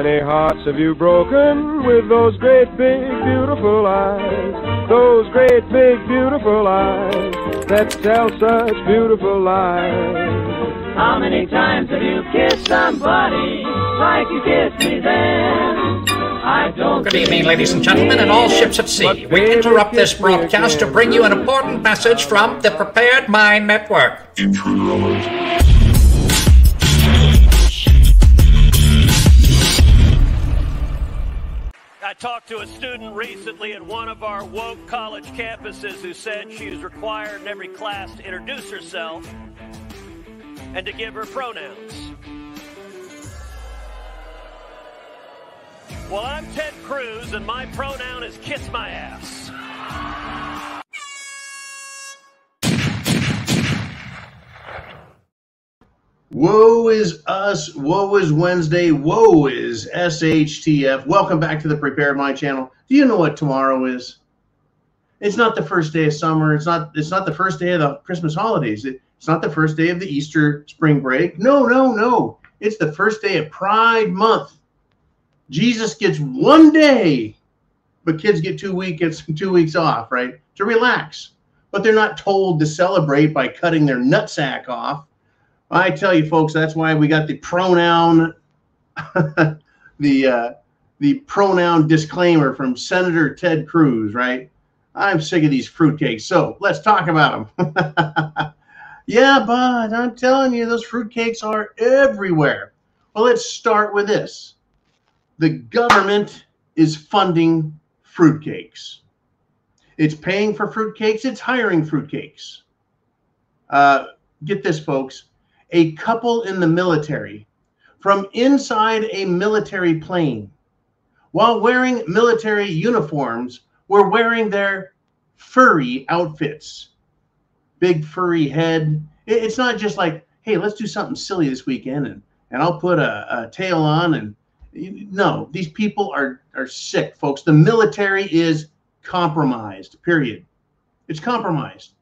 many hearts have you broken with those great big beautiful eyes? Those great big beautiful eyes that tell such beautiful lies. How many times have you kissed somebody like you kissed me then? I don't. Good evening, ladies and gentlemen, and all ships at sea. We interrupt this broadcast to bring you an important message from the Prepared Mind Network. I talked to a student recently at one of our woke college campuses who said she was required in every class to introduce herself and to give her pronouns. Well, I'm Ted Cruz, and my pronoun is kiss my ass. Woe is us, woe is Wednesday, woe is SHTF. Welcome back to the Prepared Mind channel. Do you know what tomorrow is? It's not the first day of summer. It's not the first day of the Christmas holidays. It's not the first day of the Easter spring break. No. It's the first day of Pride Month. Jesus gets 1 day, but kids get 2 weeks off, right? To relax. But they're not told to celebrate by cutting their nutsack off. I tell you, folks, that's why we got the pronoun, the pronoun disclaimer from Senator Ted Cruz, right? I'm sick of these fruitcakes, so let's talk about them. Yeah, but I'm telling you, those fruitcakes are everywhere. Well, let's start with this. The government is funding fruitcakes. It's paying for fruitcakes. It's hiring fruitcakes. Get this, folks. A couple in the military, from inside a military plane, while wearing military uniforms, were wearing their furry outfits. Big furry head. It's not just like, hey, let's do something silly this weekend and I'll put a tail on. And no, these people are sick, folks. The military is compromised, period. It's compromised.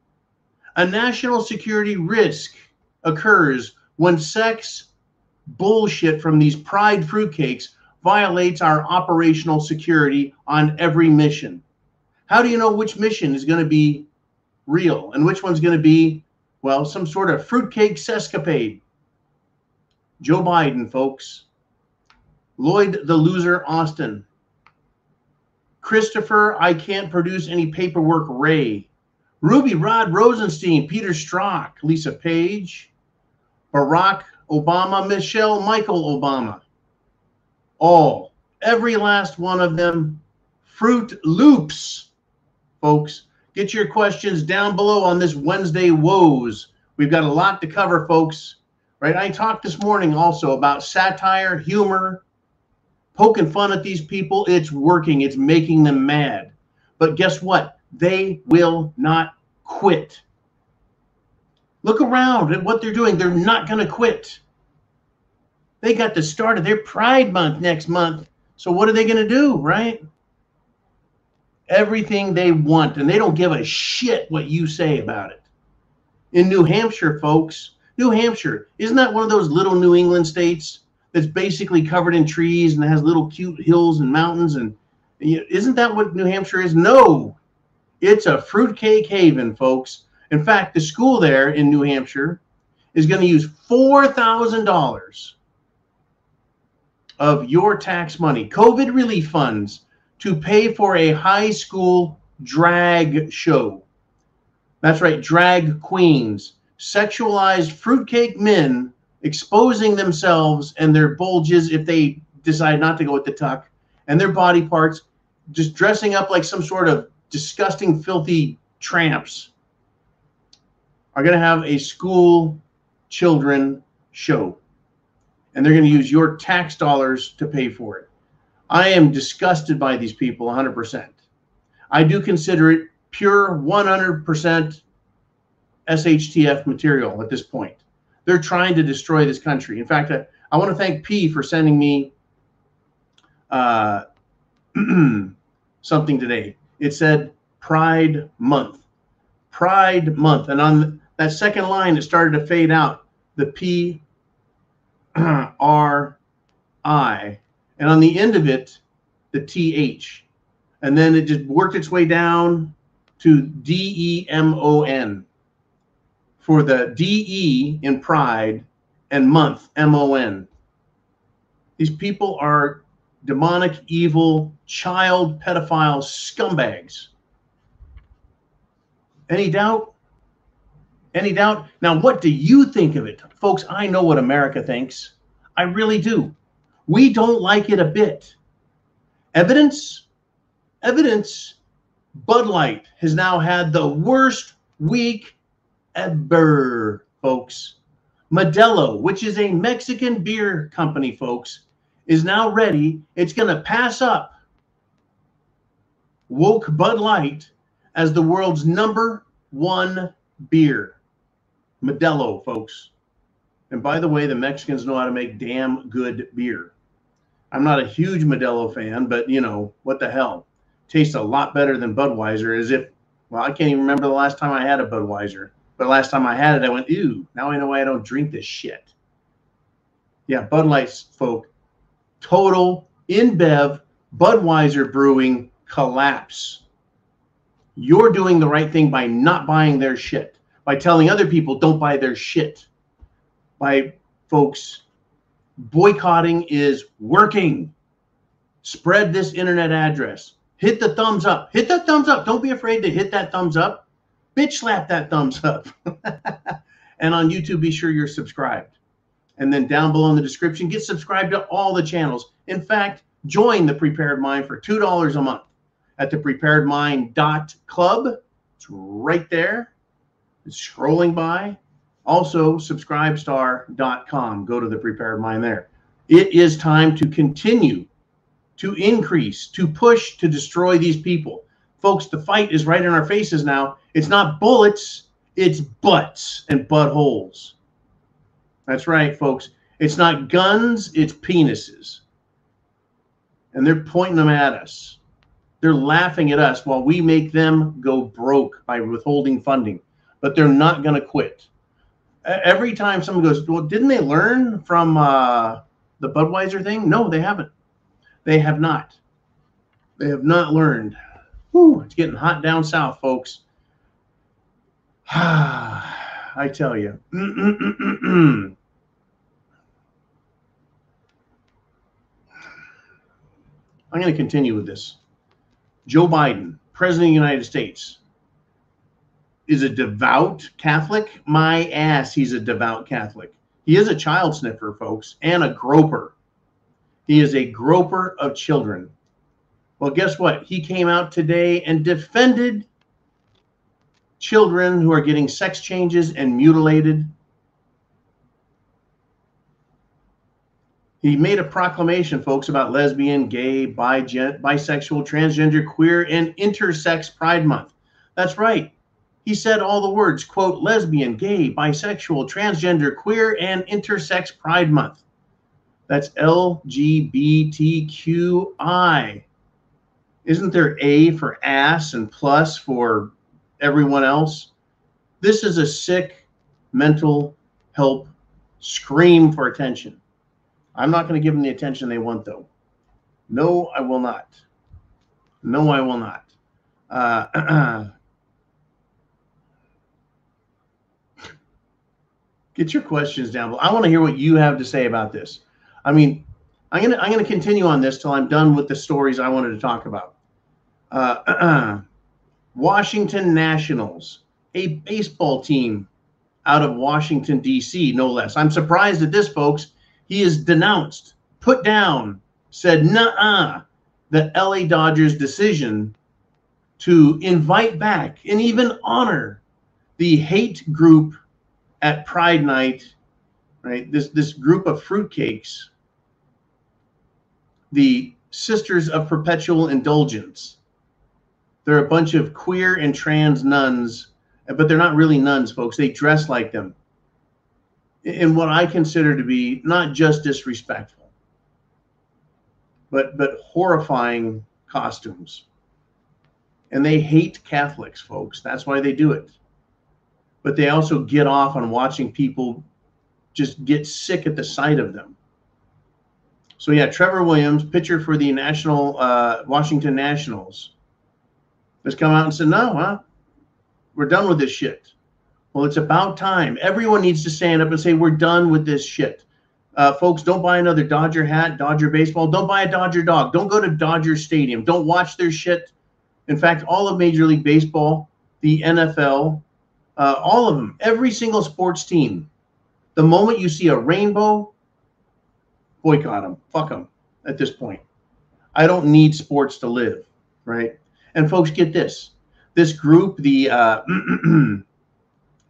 A national security risk occurs when sex bullshit from these pride fruitcakes violates our operational security on every mission. How do you know which mission is going to be real and which one's going to be, well, some sort of fruitcake sescapade? Joe Biden, folks. Lloyd the Loser Austin. Christopher, I can't produce any paperwork, Ray. Ruby Rod Rosenstein, Peter Strzok, Lisa Page, Barack Obama, Michelle Michael Obama. All, every last one of them, Fruit Loops. Folks, get your questions down below on this Wednesday Woes. We've got a lot to cover, folks. Right? I talked this morning also about satire, humor, poking fun at these people. It's working. It's making them mad. But guess what? They will not quit. Look around at what they're doing. They're not going to quit. They got the start of their Pride Month next month. So what are they going to do, right? Everything they want, and they don't give a shit what you say about it. In New Hampshire, folks, New Hampshire, isn't that one of those little New England states that's basically covered in trees and has little cute hills and mountains? And isn't that what New Hampshire is? No. It's a fruitcake haven, folks. In fact, the school there in New Hampshire is going to use $4,000 of your tax money, COVID relief funds, to pay for a high school drag show. That's right, drag queens, sexualized fruitcake men exposing themselves and their bulges if they decide not to go with the tuck, and their body parts, just dressing up like some sort of disgusting, filthy tramps, are going to have a school children show. And they're going to use your tax dollars to pay for it. I am disgusted by these people 100%. I do consider it pure 100% SHTF material at this point. They're trying to destroy this country. In fact, I want to thank P for sending me something today. It said Pride Month. Pride Month. And on that second line, it started to fade out. The P-R-I. and on the end of it, the TH. And then it just worked its way down to DEMON for the DE in pride and month, MON. These people are demonic, evil, child pedophile scumbags. Any doubt? Any doubt? Now, what do you think of it? Folks, I know what America thinks. I really do. We don't like it a bit. Evidence? Evidence. Bud Light has now had the worst week ever, folks. Modelo, which is a Mexican beer company, folks, is now ready. It's going to pass up woke Bud Light as the world's #1 beer. Modelo, folks. And by the way, the Mexicans know how to make damn good beer. I'm not a huge Modelo fan, but you know, what the hell? Tastes a lot better than Budweiser, as if, well, I can't even remember the last time I had a Budweiser. But last time I had it, I went, ew, now I know why I don't drink this shit. Yeah, Bud Light's, folk, total InBev Budweiser brewing collapse. You're doing the right thing by not buying their shit, by telling other people don't buy their shit, by, folks, boycotting is working. Spread this internet address. Hit the thumbs up. Hit that thumbs up. Don't be afraid to hit that thumbs up. Bitch slap that thumbs up. And on YouTube, be sure you're subscribed. And then down below in the description, get subscribed to all the channels. In fact, join The Prepared Mind for $2 a month at thepreparedmind.club. It's right there. It's scrolling by. Also, subscribestar.com. Go to The Prepared Mind there. It is time to continue to increase, to push, to destroy these people. Folks, the fight is right in our faces now. It's not bullets, it's butts and buttholes. That's right, folks. It's not guns, it's penises. And they're pointing them at us. They're laughing at us while we make them go broke by withholding funding. But they're not going to quit. Every time someone goes, well, didn't they learn from the Budweiser thing? No, they haven't. They have not. They have not learned. Whew, it's getting hot down south, folks. I tell you. I'm going to continue with this. Joe Biden, President of the United States, is a devout Catholic. My ass, he's a devout Catholic. He is a child sniffer, folks, and a groper. He is a groper of children. Well, guess what? He came out today and defended children who are getting sex changes and mutilated. He made a proclamation, folks, about lesbian, gay, bisexual, transgender, queer, and intersex Pride Month. That's right. He said all the words, quote, lesbian, gay, bisexual, transgender, queer, and intersex Pride Month. That's LGBTQI. Isn't there A for ass and plus for everyone else? This is a sick mental help scream for attention. I'm not going to give them the attention they want, though. No, I will not. No, I will not. Get your questions down below. I want to hear what you have to say about this. I mean, I'm gonna continue on this till I'm done with the stories I wanted to talk about. Washington Nationals, a baseball team out of Washington, D.C., no less. I'm surprised at this, folks. He is denounced, put down, said, nuh-uh, the LA Dodgers' decision to invite back and even honor the hate group at Pride Night, right? This group of fruitcakes, the Sisters of Perpetual Indulgence. They're a bunch of queer and trans nuns, but they're not really nuns, folks. They dress like them in what I consider to be not just disrespectful, but horrifying costumes. And they hate Catholics, folks. That's why they do it. But they also get off on watching people just get sick at the sight of them. So yeah, Trevor Williams, pitcher for the Washington Nationals, has come out and said, no, we're done with this shit. Well, it's about time. Everyone needs to stand up and say, we're done with this shit. Folks, don't buy another Dodger hat, Dodger baseball. Don't buy a Dodger dog. Don't go to Dodger Stadium. Don't watch their shit. In fact, all of Major League Baseball, the NFL, all of them, every single sports team, the moment you see a rainbow, boycott them. Fuck them at this point. I don't need sports to live, right? And folks, get this. This group, the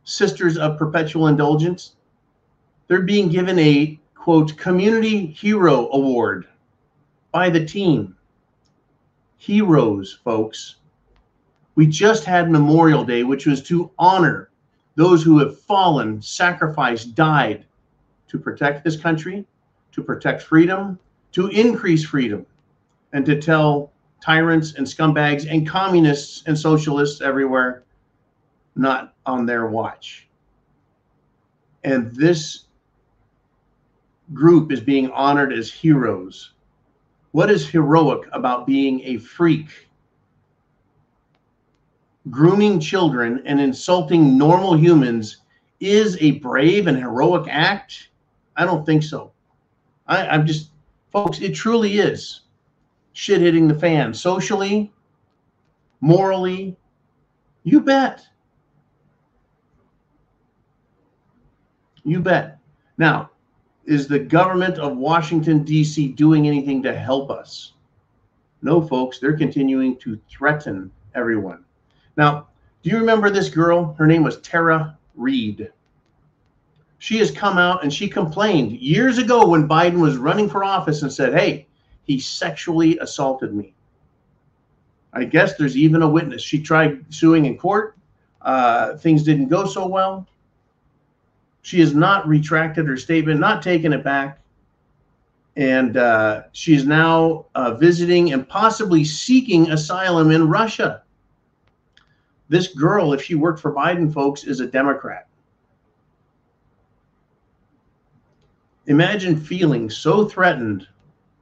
Sisters of Perpetual Indulgence, they're being given a, quote, Community Hero Award by the team. Heroes, folks. We just had Memorial Day, which was to honor those who have fallen, sacrificed, died to protect this country, to protect freedom, to increase freedom, and to tell tyrants and scumbags and communists and socialists everywhere, not on their watch. And this group is being honored as heroes. What is heroic about being a freak? Grooming children and insulting normal humans is a brave and heroic act? I don't think so. I'm just, folks, it truly is shit hitting the fan. Socially, morally, you bet. You bet. Now, is the government of Washington, D.C. doing anything to help us? No, folks, they're continuing to threaten everyone. Now, do you remember this girl? Her name was Tara Reade. She has come out and she complained years ago when Biden was running for office and said, hey, he sexually assaulted me. I guess there's even a witness. She tried suing in court. Things didn't go so well. She has not retracted her statement, not taken it back. And she is now visiting and possibly seeking asylum in Russia. This girl, if she worked for Biden, folks, is a Democrat. Imagine feeling so threatened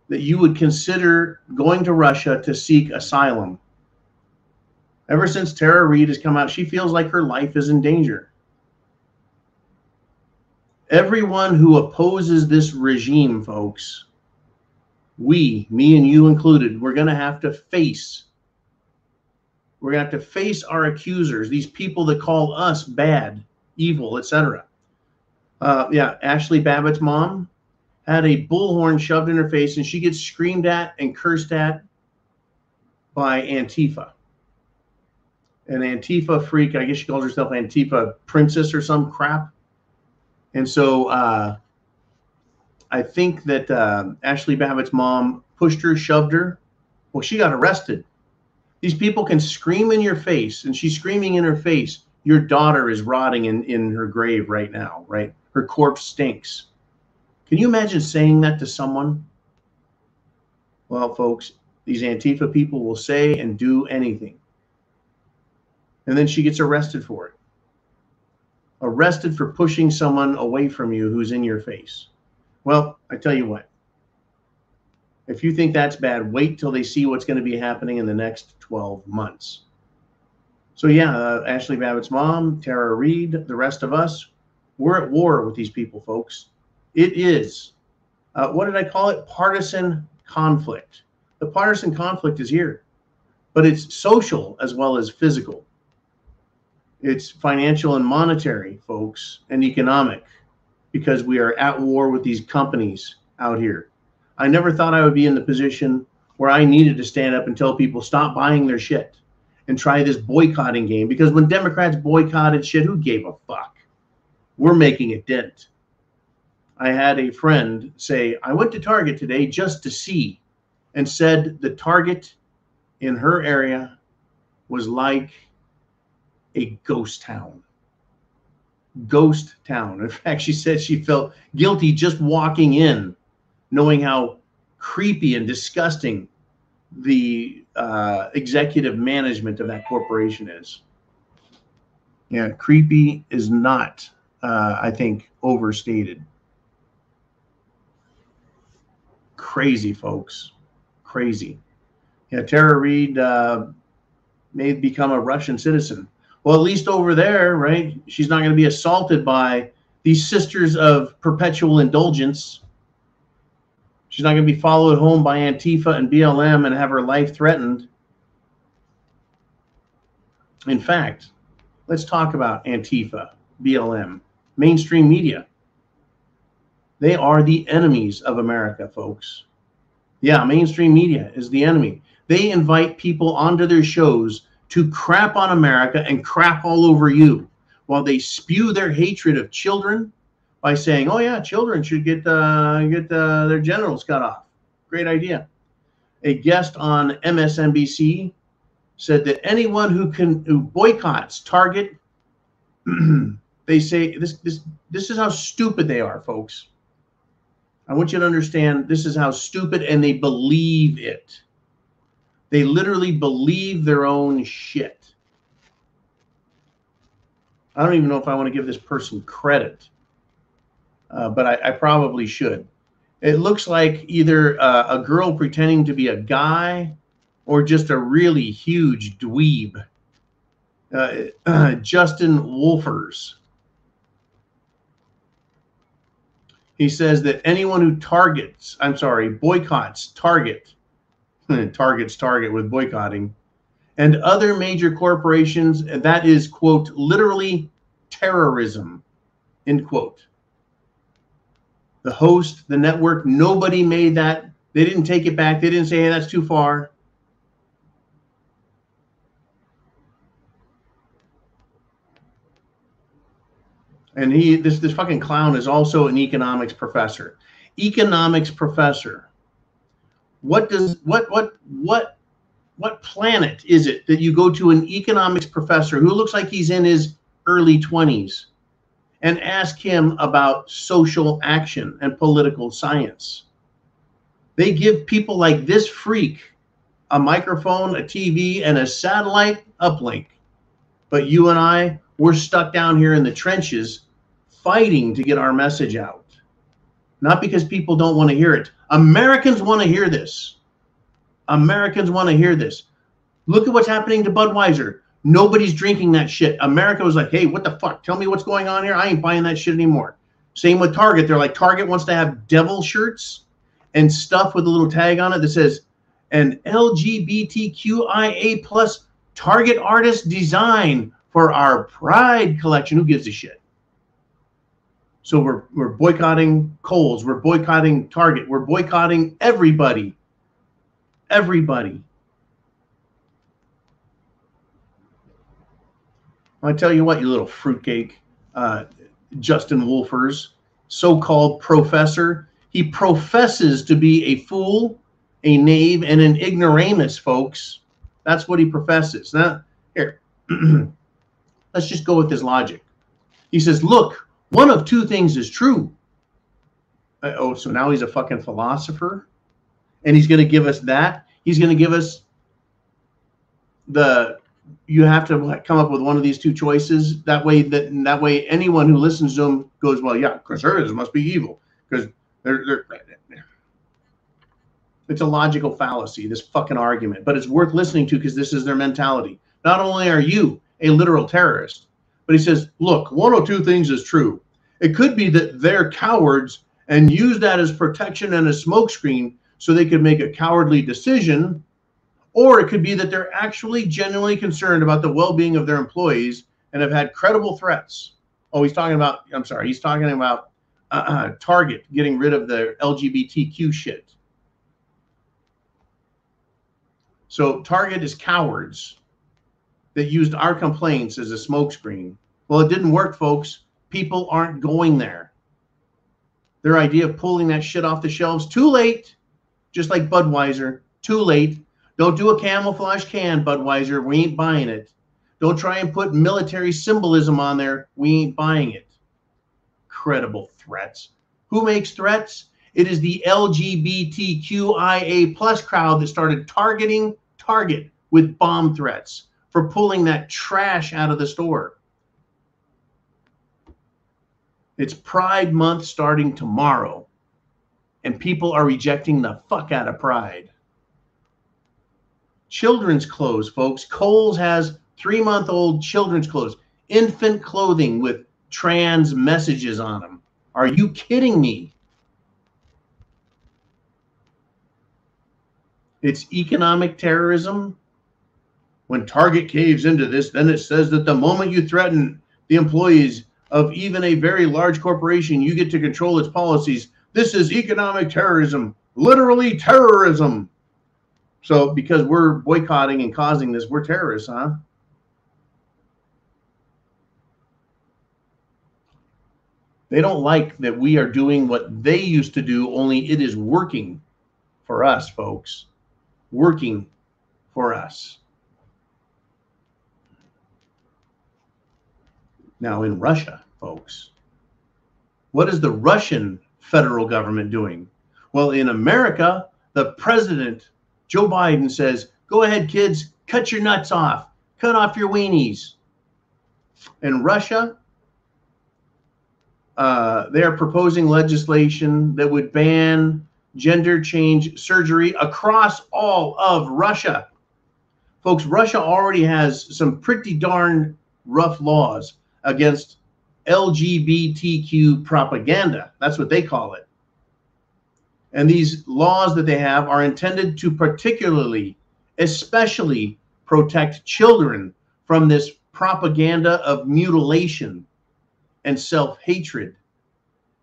that you would consider going to Russia to seek asylum. Ever since Tara Reade has come out, she feels like her life is in danger. Everyone who opposes this regime, folks, we, me and you included, we're going to have to face our accusers, these people that call us bad, evil, etc. Yeah, Ashley Babbitt's mom had a bullhorn shoved in her face, and she gets screamed at and cursed at by Antifa. An Antifa freak, I guess she calls herself Antifa princess or some crap. And so I think that Ashley Babbitt's mom pushed her, shoved her. Well, she got arrested. These people can scream in your face, and she's screaming in her face, your daughter is rotting in her grave right now, right? Her corpse stinks. Can you imagine saying that to someone? Well, folks, these Antifa people will say and do anything. And then she gets arrested for it. Arrested for pushing someone away from you who's in your face. Well, I tell you what. If you think that's bad, wait till they see what's going to be happening in the next 12 months. So yeah, Ashley Babbitt's mom, Tara Reade, the rest of us, we're at war with these people, folks. It is, what did I call it? Partisan conflict. The partisan conflict is here, but it's social as well as physical. It's financial and monetary, folks, and economic, because we are at war with these companies out here. I never thought I would be in the position where I needed to stand up and tell people stop buying their shit and try this boycotting game, because when Democrats boycotted shit, who gave a fuck? We're making a dent. I had a friend say, I went to Target today just to see, and said the Target in her area was like a ghost town. Ghost town. In fact, she said she felt guilty just walking in, knowing how creepy and disgusting the executive management of that corporation is. Yeah, creepy is not, I think, overstated. Crazy, folks. Crazy. Yeah, Tara Reade may become a Russian citizen. Well, at least over there, right? She's not going to be assaulted by these sisters of perpetual indulgence. She's not going to be followed home by Antifa and BLM and have her life threatened. In fact, let's talk about Antifa, BLM, mainstream media. They are the enemies of America, folks. Yeah, mainstream media is the enemy. They invite people onto their shows to crap on America and crap all over you while they spew their hatred of children by saying, oh yeah, children should get their genitals cut off. Great idea. A guest on MSNBC said that anyone who boycotts Target, they say this is how stupid they are, folks. I want you to understand this is how stupid, and they believe it. They literally believe their own shit. I don't even know if I want to give this person credit, but I probably should. It looks like either a girl pretending to be a guy or just a really huge dweeb. Justin Wolfers. He says that anyone who boycotts Target, targets Target with boycotting, and other major corporations, and that is, quote, literally terrorism, end quote. The host, the network, nobody made that. They didn't take it back. They didn't say, hey, that's too far. And this fucking clown is also an economics professor. Economics professor. What planet is it that you go to an economics professor who looks like he's in his early 20s and ask him about social action and political science? They give people like this freak a microphone, a TV, and a satellite uplink. But you and I, we're stuck down here in the trenches fighting to get our message out. Not because people don't want to hear it. Americans want to hear this. Americans want to hear this. Look at what's happening to Budweiser. Nobody's drinking that shit. America was like, hey, what the fuck? Tell me what's going on here. I ain't buying that shit anymore. Same with Target. They're like, Target wants to have devil shirts and stuff with a little tag on it that says, an LGBTQIA plus Target artist design for our Pride collection. Who gives a shit? So we're boycotting Kohl's. We're boycotting Target. We're boycotting everybody. Everybody. I tell you what, you little fruitcake, Justin Wolfers, so-called professor. He professes to be a fool, a knave, and an ignoramus, folks. That's what he professes. Now, here, let's just go with his logic. He says, look, one of two things is true. Oh, so now he's a fucking philosopher? And he's going to give us that? He's going to give us you have to come up with one of these two choices. That way anyone who listens to him goes, well, yeah, conservatives must be evil. Because it's a logical fallacy, this fucking argument. But it's worth listening to because this is their mentality. Not only are you a literal terrorist, but he says, look, one or two things is true. It could be that they're cowards and use that as protection and a smokescreen so they could make a cowardly decision. Or it could be that they're actually genuinely concerned about the well-being of their employees and have had credible threats. Oh, he's talking about Target getting rid of the LGBTQ shit. So Target is cowards that used our complaints as a smokescreen. Well, it didn't work, folks. People aren't going there. Their idea of pulling that shit off the shelves, too late. Just like Budweiser, too late. Don't do a camouflage can, Budweiser. We ain't buying it. Don't try and put military symbolism on there. We ain't buying it. Credible threats. Who makes threats? It is the LGBTQIA plus crowd that started targeting Target with bomb threats for pulling that trash out of the store. It's Pride Month starting tomorrow. and people are rejecting the fuck out of Pride. Children's clothes, folks. Kohl's has 3-month-old children's clothes, infant clothing with trans messages on them. Are you kidding me? It's economic terrorism. When Target caves into this, then it says that the moment you threaten the employees of even a very large corporation, you get to control its policies. This is economic terrorism, literally terrorism. So because we're boycotting and causing this, we're terrorists, huh? They don't like that we are doing what they used to do, only it is working for us, folks. Working for us. Now in Russia, folks, what is the Russian federal government doing? Well, in America, the president, Joe Biden, says, go ahead, kids, cut your nuts off. Cut off your weenies. In Russia, they are proposing legislation that would ban gender change surgery across all of Russia. Folks, Russia already has some pretty darn rough laws against LGBTQ propaganda. That's what they call it. And these laws that they have are intended to particularly, especially protect children from this propaganda of mutilation and self-hatred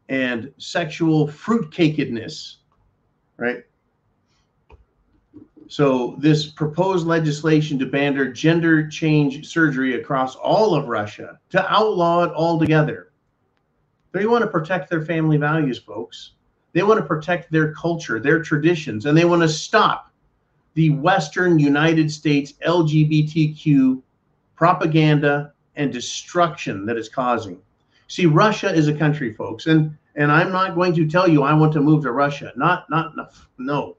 and sexual fruitcakedness, right? So this proposed legislation to ban gender change surgery across all of Russia, to outlaw it altogether. They want to protect their family values, folks. They want to protect their culture, their traditions, and they want to stop the Western United States LGBTQ propaganda and destruction that it's causing. See, Russia is a country, folks, and I'm not going to tell you I want to move to Russia. No,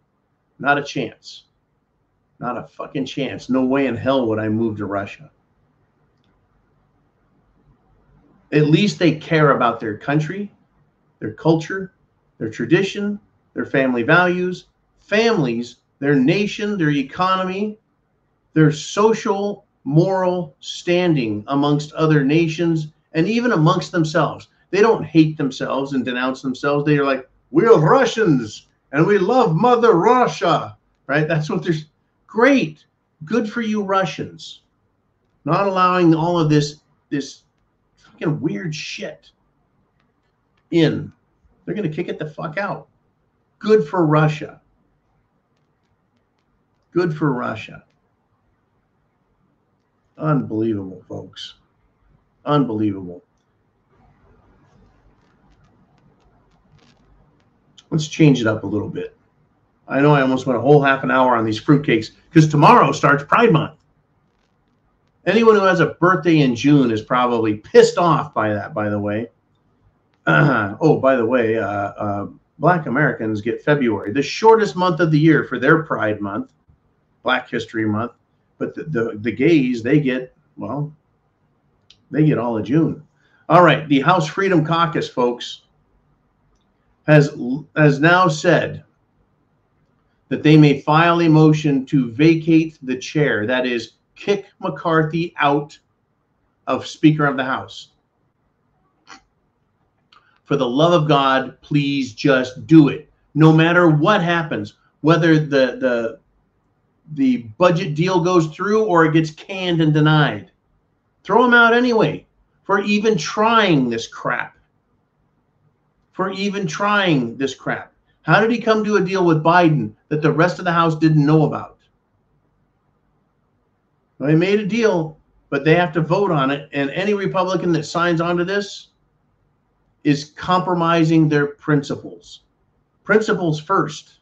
not a chance. Not a fucking chance. No way in hell would I move to Russia. At least they care about their country, their culture, their tradition, their family values, families, their nation, their economy, their social, moral standing amongst other nations, and even amongst themselves. They don't hate themselves and denounce themselves. They are like, we're Russians and we love Mother Russia, right? That's what they're. Great. Good for you, Russians. Not allowing all of this fucking weird shit in. They're going to kick it the fuck out. Good for Russia. Good for Russia. Unbelievable, folks. Unbelievable. Let's change it up a little bit. I know I almost went a whole half an hour on these fruitcakes because tomorrow starts Pride Month. Anyone who has a birthday in June is probably pissed off by that, by the way. Oh, by the way, Black Americans get February, the shortest month of the year for their Pride Month, Black History Month. But the gays, they get, well, they get all of June. All right, the House Freedom Caucus, folks, has now said that they may file a motion to vacate the chair, that is, kick McCarthy out of Speaker of the House. For the love of God, please just do it. No matter what happens, whether the budget deal goes through or it gets canned and denied. Throw him out anyway for even trying this crap. For even trying this crap. How did he come to a deal with Biden that the rest of the House didn't know about? Well, they made a deal, but they have to vote on it. And any Republican that signs onto this is compromising their principles. Principles first.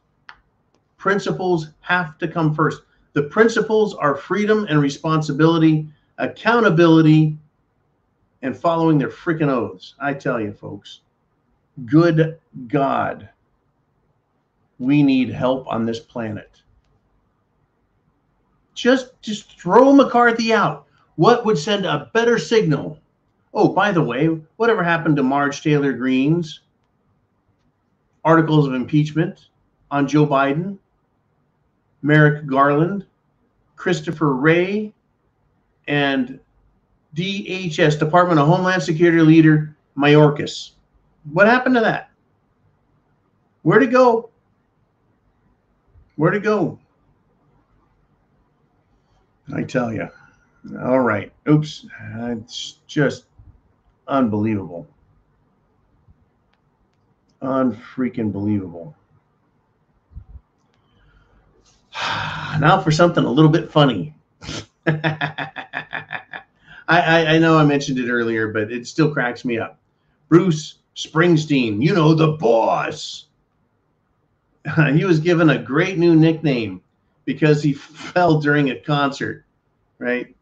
Principles have to come first. The principles are freedom and responsibility, accountability, and following their freaking oaths. I tell you, folks, good God. We need help on this planet. Just throw McCarthy out. What would send a better signal? Oh, by the way, whatever happened to Marge Taylor Greene's articles of impeachment on Joe Biden, Merrick Garland, Christopher Wray, and DHS, Department of Homeland Security leader Mayorkas. What happened to that? Where'd it go? Where'd it go? I tell you. All right. Oops. It's just unbelievable. Unfreaking believable. Now for something a little bit funny. I know I mentioned it earlier, but it still cracks me up. Bruce Springsteen, you know, the boss. He was given a great new nickname because he fell during a concert, right?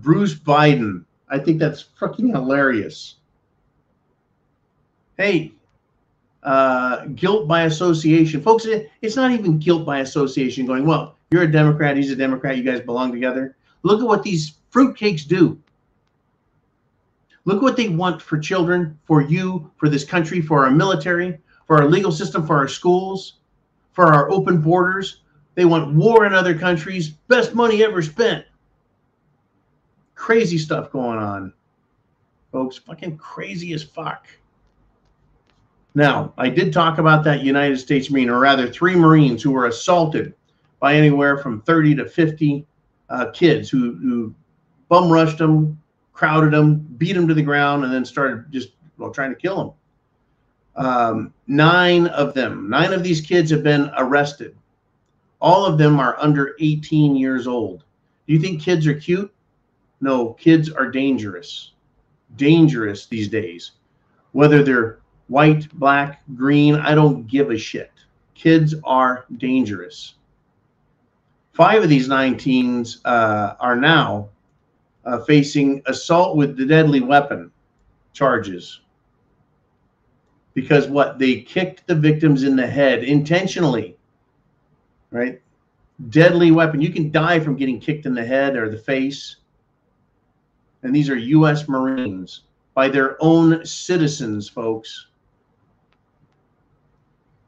Bruce Biden. I think that's fucking hilarious. Hey, guilt by association. Folks, it's not even guilt by association going, well, you're a Democrat, he's a Democrat, you guys belong together. Look at what these fruitcakes do. Look what they want for children, for you, for this country, for our military, for our legal system, for our schools, for our open borders. They want war in other countries. Best money ever spent. Crazy stuff going on, folks. Fucking crazy as fuck. Now, I did talk about that United States Marine, or rather 3 Marines who were assaulted by anywhere from 30 to 50 kids who bum rushed them, crowded them, beat them to the ground, and then started just, well, trying to kill them. 9 of these kids have been arrested. All of them are under 18 years old. Do you think kids are cute? No, kids are dangerous. Dangerous these days. Whether they're white, black, green, I don't give a shit. Kids are dangerous. 5 of these 9 teens are now facing assault with the deadly weapon charges. Because what? They kicked the victims in the head intentionally, right? Deadly weapon. You can die from getting kicked in the head or the face. And these are U.S. Marines by their own citizens, folks.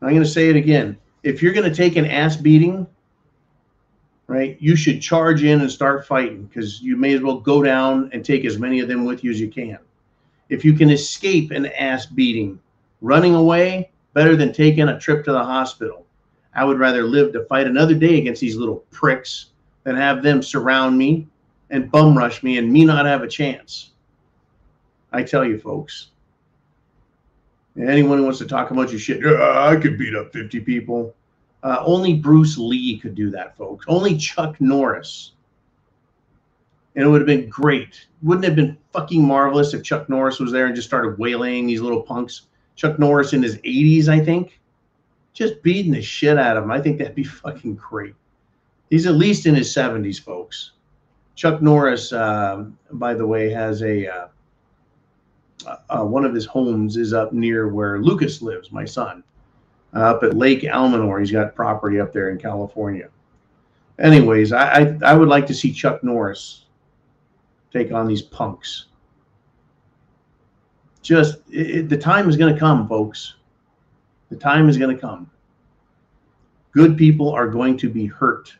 I'm going to say it again. If you're going to take an ass beating, right, you should charge in and start fighting, because you may as well go down and take as many of them with you as you can. If you can escape an ass beating, running away, better than taking a trip to the hospital. I would rather live to fight another day against these little pricks than have them surround me and bum rush me and me not have a chance. I tell you, folks. Anyone who wants to talk about your shit, I could beat up 50 people. Only Bruce Lee could do that, folks. Only Chuck Norris. And it would have been great. Wouldn't it have been fucking marvelous if Chuck Norris was there and just started waylaying these little punks? Chuck Norris in his 80s, I think. Just beating the shit out of him. I think that'd be fucking great. He's at least in his 70s, folks. Chuck Norris, by the way, has a one of his homes is up near where Lucas lives, my son. Up at Lake Almanor. He's got property up there in California. Anyways, I would like to see Chuck Norris take on these punks. Just, the time is going to come, folks. The time is going to come. Good people are going to be hurt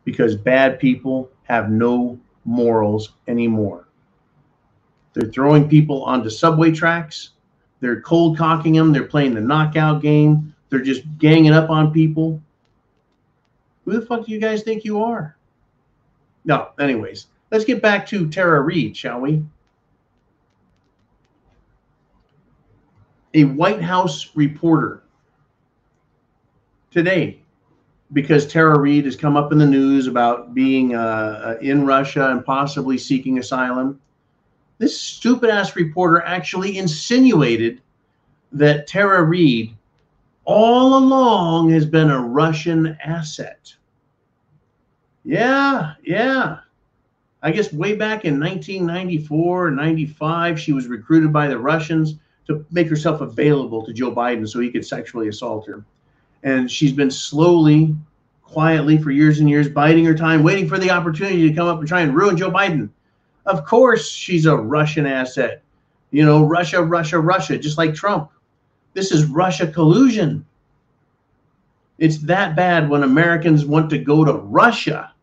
because bad people have no morals anymore. They're throwing people onto subway tracks. They're cold cocking them. They're playing the knockout game. They're just ganging up on people. Who the fuck do you guys think you are? No, anyways, let's get back to Tara Reade, shall we? A White House reporter today, because Tara Reade has come up in the news about being in Russia and possibly seeking asylum. This stupid-ass reporter actually insinuated that Tara Reade all along has been a Russian asset. Yeah. I guess way back in 1994 or 95, she was recruited by the Russians to make herself available to Joe Biden so he could sexually assault her. And she's been slowly, quietly for years and years, biding her time, waiting for the opportunity to come up and try and ruin Joe Biden. Of course she's a Russian asset. You know, Russia, just like Trump. This is Russia collusion. It's that bad when Americans want to go to Russia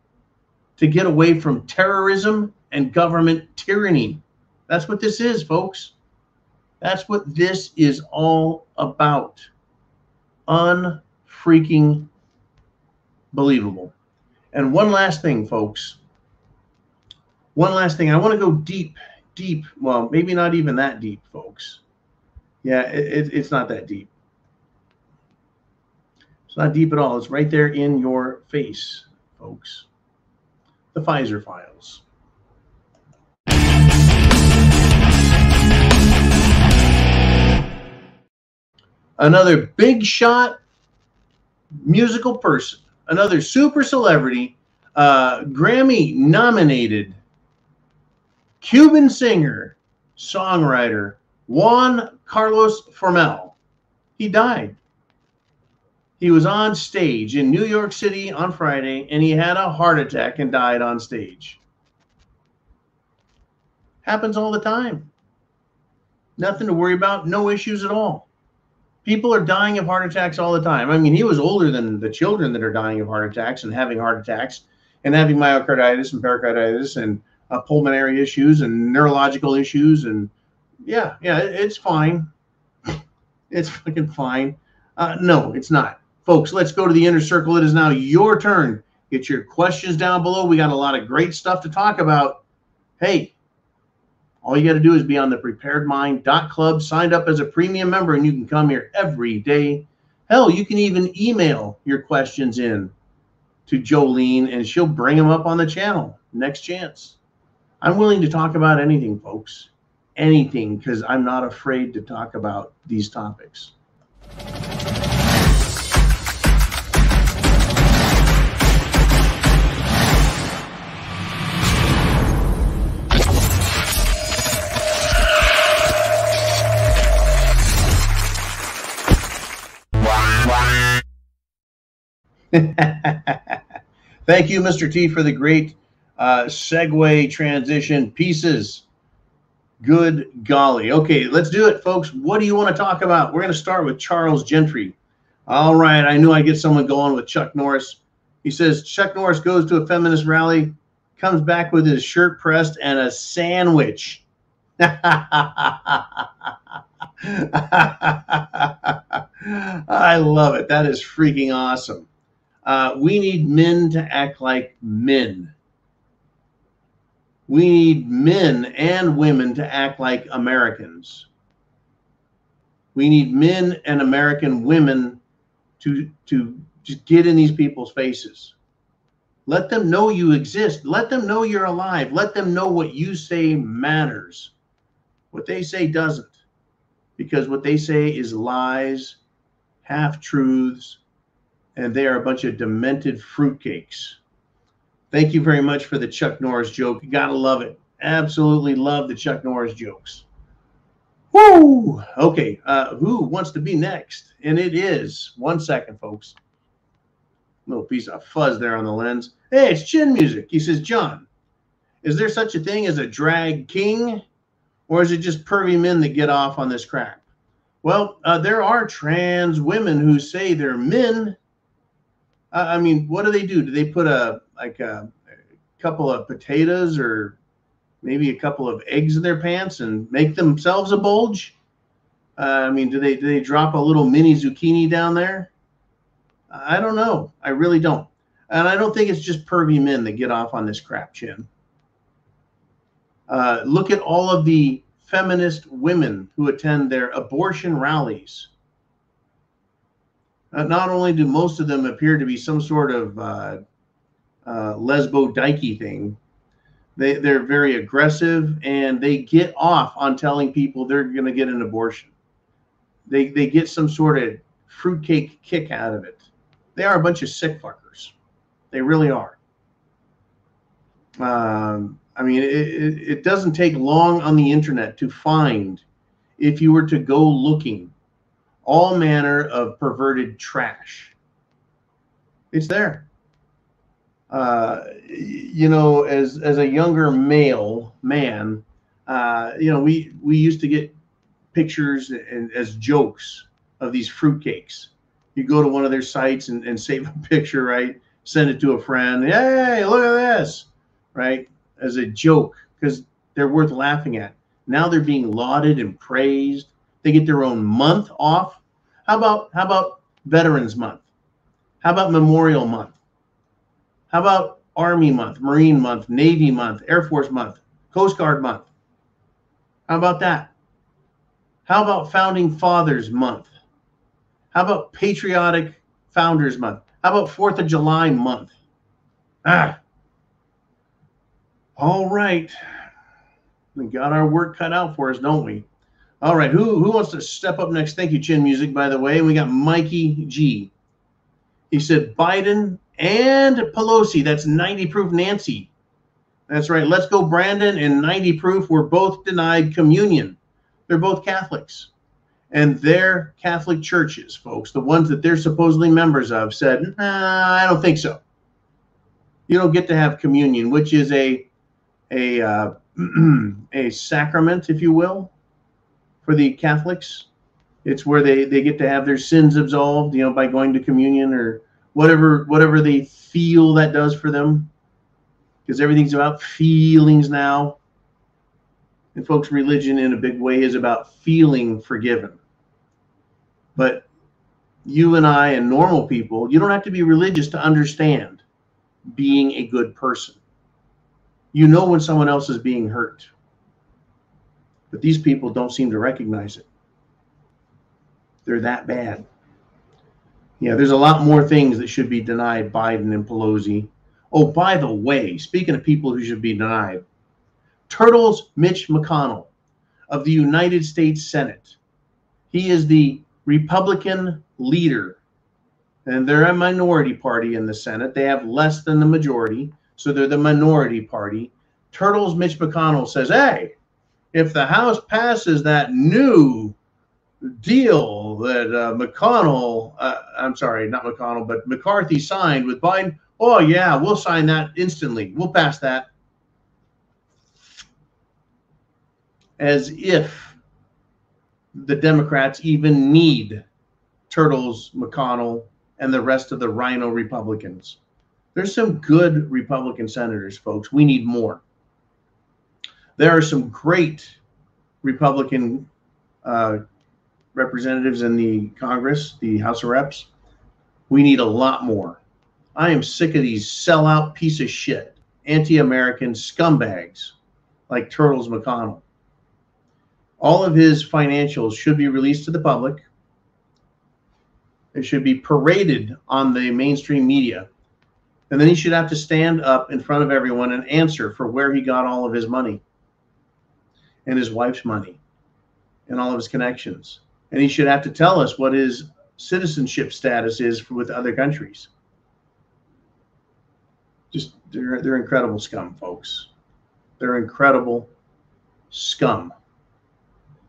to get away from terrorism and government tyranny. That's what this is, folks. That's what this is all about. Unfreaking believable. And one last thing, folks. One last thing. I want to go deep. Well, maybe not even that deep, folks. Yeah, it's not that deep. It's not deep at all. It's right there in your face, folks. The Pfizer files. Another big shot musical person, another super celebrity, Grammy nominated Cuban singer, songwriter, Juan Carlos Formel. He died. He was on stage in New York City on Friday, and he had a heart attack and died on stage. Happens all the time. Nothing to worry about, no issues at all. People are dying of heart attacks all the time. I mean, he was older than the children that are dying of heart attacks and having heart attacks and having myocarditis and pericarditis and pulmonary issues and neurological issues. And yeah, it's fine. It's fucking fine. No, it's not. Folks, let's go to the inner circle. It is now your turn. Get your questions down below. We got a lot of great stuff to talk about. Hey, all you got to do is be on the preparedmind.club, signed up as a premium member, and you can come here every day. Hell, you can even email your questions in to Jolene, and she'll bring them up on the channel. Next chance. I'm willing to talk about anything, folks. Anything, because I'm not afraid to talk about these topics. Thank you, Mr. T, for the great segue transition pieces. Good golly. Okay, let's do it, folks. What do you want to talk about? We're going to start with Charles Gentry. All right, I knew I'd get someone going with Chuck Norris. He says, Chuck Norris goes to a feminist rally, comes back with his shirt pressed and a sandwich. I love it. That is freaking awesome. We need men to act like men. We need men and women to act like Americans. We need men and American women to just get in these people's faces. Let them know you exist. Let them know you're alive. Let them know what you say matters. What they say doesn't. Because what they say is lies, half-truths, and they are a bunch of demented fruitcakes. Thank you very much for the Chuck Norris joke. You gotta love it. Absolutely love the Chuck Norris jokes. Woo! Okay, who wants to be next? And it is, 1 second, folks. Little piece of fuzz there on the lens. Hey, it's Chin Music. He says, John, is there such a thing as a drag king? Or is it just pervy men that get off on this crap? Well, there are trans women who say they're men. I mean, what do? Do they put a couple of potatoes or maybe a couple of eggs in their pants and make themselves a bulge? I mean, do they drop a little mini zucchini down there? I don't know. I really don't. And I don't think it's just pervy men that get off on this crap, Chin. Look at all of the feminist women who attend their abortion rallies. Not only do most of them appear to be some sort of lesbo-dykey thing, they're very aggressive, and they get off on telling people they're going to get an abortion. They get some sort of fruitcake kick out of it. They are a bunch of sick fuckers. They really are. I mean, it doesn't take long on the internet to find, if you were to go looking, all manner of perverted trash. It's there. You know, as a younger man, you know, we used to get pictures and as jokes of these fruitcakes. You go to one of their sites and save a picture, right? Send it to a friend. Hey, look at this, right? As a joke, because they're worth laughing at. Now they're being lauded and praised. They get their own month off. How about Veterans Month? How about Memorial Month? How about Army Month, Marine Month, Navy Month, Air Force Month, Coast Guard Month? How about that? How about Founding Fathers Month? How about Patriotic Founders Month? How about 4th of July month? All right. We got our work cut out for us, don't we? All right, who wants to step up next? Thank you, Chin Music, by the way. We got Mikey G. He said Biden and Pelosi. That's 90 proof Nancy. That's right. Let's go, Brandon, and 90 proof were both denied communion. They're both Catholics. And their Catholic churches, folks, the ones that they're supposedly members of, said, I don't think so. You don't get to have communion, which is a sacrament, if you will, for the Catholics. It's where they get to have their sins absolved, you know, by going to communion or whatever they feel that does for them. Because everything's about feelings now. And folks, religion in a big way is about feeling forgiven. But you and I and normal people, you don't have to be religious to understand being a good person. You know when someone else is being hurt. But these people don't seem to recognize it. They're that bad. Yeah, there's a lot more things that should be denied Biden and Pelosi. Oh, by the way, speaking of people who should be denied, Turtles Mitch McConnell of the United States Senate. He is the Republican leader, and they're a minority party in the Senate. They have less than the majority, so they're the minority party. Turtles Mitch McConnell says, hey, if the House passes that new deal that McCarthy signed with Biden, oh yeah, we'll sign that instantly. We'll pass that. As if the Democrats even need Turtles McConnell and the rest of the Rhino Republicans. There's some good Republican senators, folks. We need more. There are some great Republican representatives in the Congress, the House of Reps. We need a lot more. I am sick of these sellout piece of shit, anti-American scumbags like Turtles McConnell. All of his financials should be released to the public. It should be paraded on the mainstream media. And then he should have to stand up in front of everyone and answer for where he got all of his money and his wife's money and all of his connections. And he should have to tell us what his citizenship status is with other countries. Just, they're incredible scum, folks. They're incredible scum.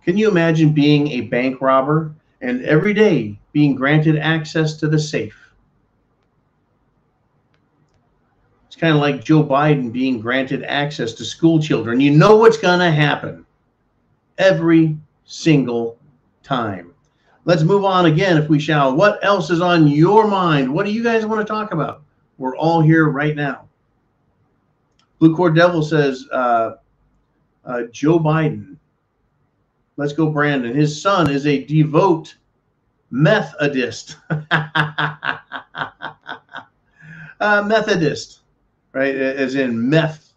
Can you imagine being a bank robber and every day being granted access to the safe? It's kind of like Joe Biden being granted access to school children. You know what's going to happen every single time. Let's move on again, if we shall. What else is on your mind? What do you guys want to talk about? We're all here right now. Blue Cord Devil says, Joe Biden. Let's go, Brandon. His son is a devout Methodist. Methodist, right? As in meth,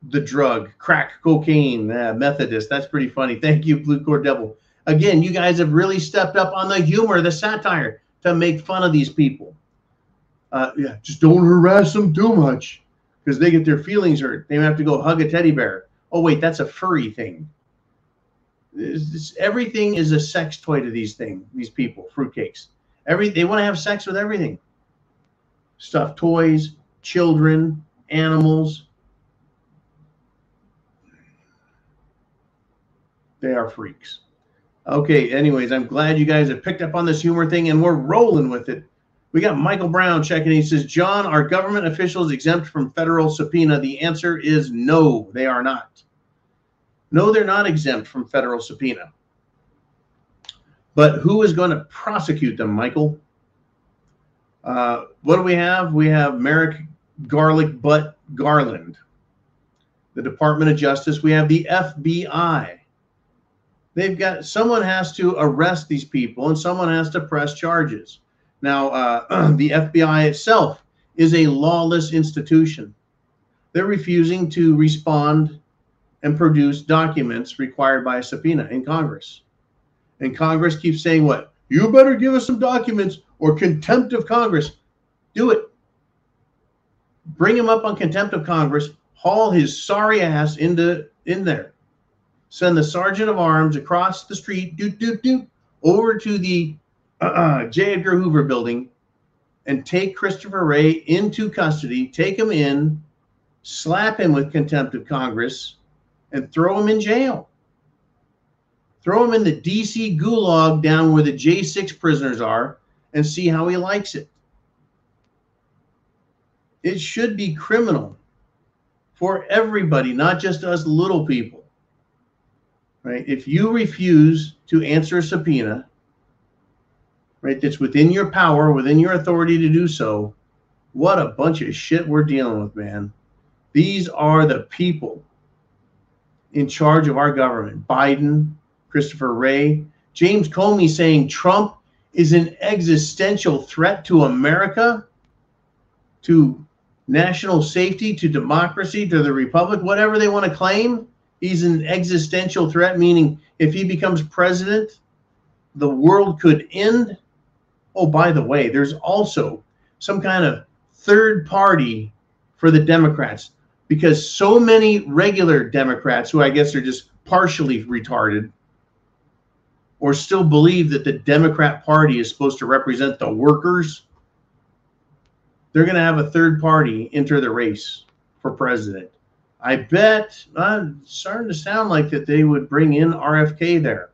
the drug, crack, cocaine, Methodist. That's pretty funny. Thank you, Blue Cord Devil. Again, you guys have really stepped up on the humor, the satire, to make fun of these people. Yeah, just don't harass them too much because they get their feelings hurt. They have to go hug a teddy bear. Oh, wait, that's a furry thing. Everything is a sex toy to these people, fruitcakes. They want to have sex with everything. Stuffed toys, children, animals. They are freaks. Okay, anyways, I'm glad you guys have picked up on this humor thing and we're rolling with it. We got Michael Brown checking. He says, John, are government officials exempt from federal subpoena? The answer is no, they are not. No, they're not exempt from federal subpoena. But who is going to prosecute them, Michael? What do we have? We have Merrick Garlic Butt Garland, the Department of Justice. We have the FBI. They've got, someone has to arrest these people and someone has to press charges. Now, the FBI itself is a lawless institution. They're refusing to respond and produce documents required by a subpoena in Congress. And Congress keeps saying what? You better give us some documents or contempt of Congress. Do it. Bring him up on contempt of Congress. Haul his sorry ass in there. Send the sergeant of arms across the street, over to the J. Edgar Hoover building and take Christopher Wray into custody, take him in, slap him with contempt of Congress, and throw him in jail. Throw him in the DC gulag down where the J6 prisoners are and see how he likes it. It should be criminal for everybody, not just us little people. Right? If you refuse to answer a subpoena, right, that's within your power, within your authority to do so, what a bunch of shit we're dealing with, man. These are the people in charge of our government. Biden, Christopher Wray, James Comey saying Trump is an existential threat to America, to national safety, to democracy, to the republic, whatever they want to claim. He's an existential threat, meaning if he becomes president, the world could end. Oh, by the way, there's also some kind of third party for the Democrats, because so many regular Democrats, who I guess are just partially retarded, or still believe that the Democrat Party is supposed to represent the workers, they're going to have a third party enter the race for president. I bet, it's starting to sound like that they would bring in RFK there.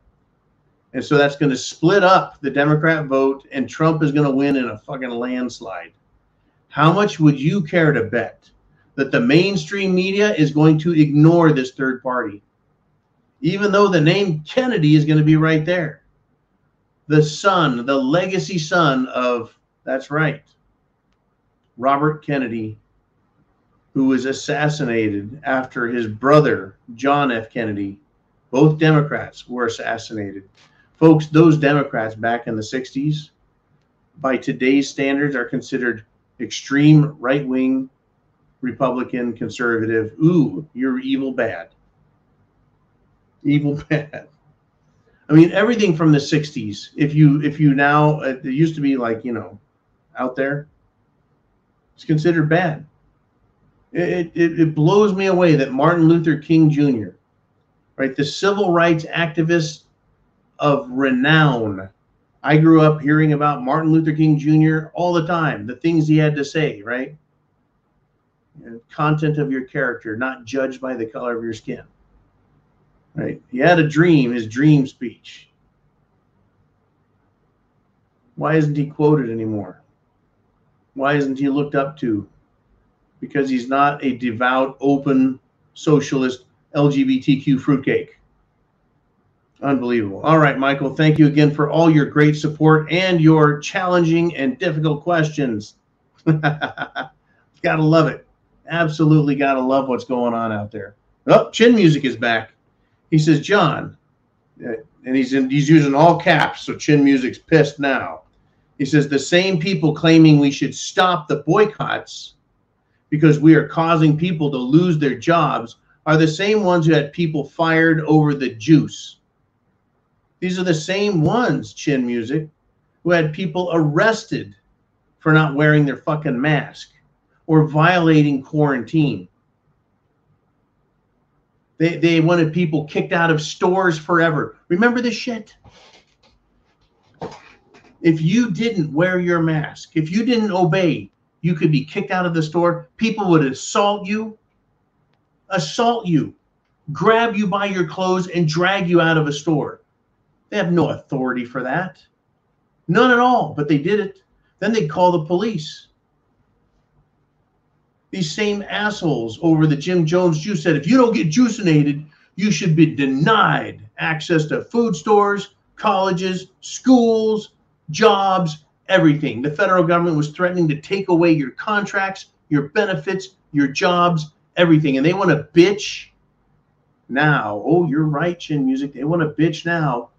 And so that's going to split up the Democrat vote, and Trump is going to win in a fucking landslide. How much would you care to bet that the mainstream media is going to ignore this third party? Even though the name Kennedy is going to be right there. The son, the legacy son of, that's right, Robert Kennedy, who was assassinated after his brother, John F. Kennedy. Both Democrats were assassinated. Folks, those Democrats back in the 60s, by today's standards, are considered extreme right-wing, Republican, conservative. Ooh, you're evil bad. Evil bad. I mean, everything from the 60s, if you now, it used to be like, you know, out there, it's considered bad. It blows me away that Martin Luther King Jr., right, the civil rights activist of renown. I grew up hearing about Martin Luther King Jr. all the time, the things he had to say, right? And content of your character, not judged by the color of your skin. Right? He had a dream, his dream speech. Why isn't he quoted anymore? Why isn't he looked up to? Because he's not a devout, open, socialist, LGBTQ fruitcake. Unbelievable. All right, Michael, thank you again for all your great support and your challenging and difficult questions. Gotta love it. Absolutely gotta love what's going on out there. Oh, Chin Music is back. He says, John, and he's using all caps, so Chin Music's pissed now. He says, the same people claiming we should stop the boycotts because we are causing people to lose their jobs are the same ones who had people fired over the juice. These are the same ones, Chin Music, who had people arrested for not wearing their fucking mask or violating quarantine. They wanted people kicked out of stores forever. Remember this shit? If you didn't wear your mask, if you didn't obey, you could be kicked out of the store. People would assault you, grab you by your clothes, and drag you out of a store. They have no authority for that. None at all, but they did it. Then they'd call the police. These same assholes over the Jim Jones juice said, if you don't get juicinated, you should be denied access to food stores, colleges, schools, jobs, everything. The federal government was threatening to take away your contracts, your benefits, your jobs, everything. And they want to bitch now. Oh, you're right, Chin Music. They want to bitch now.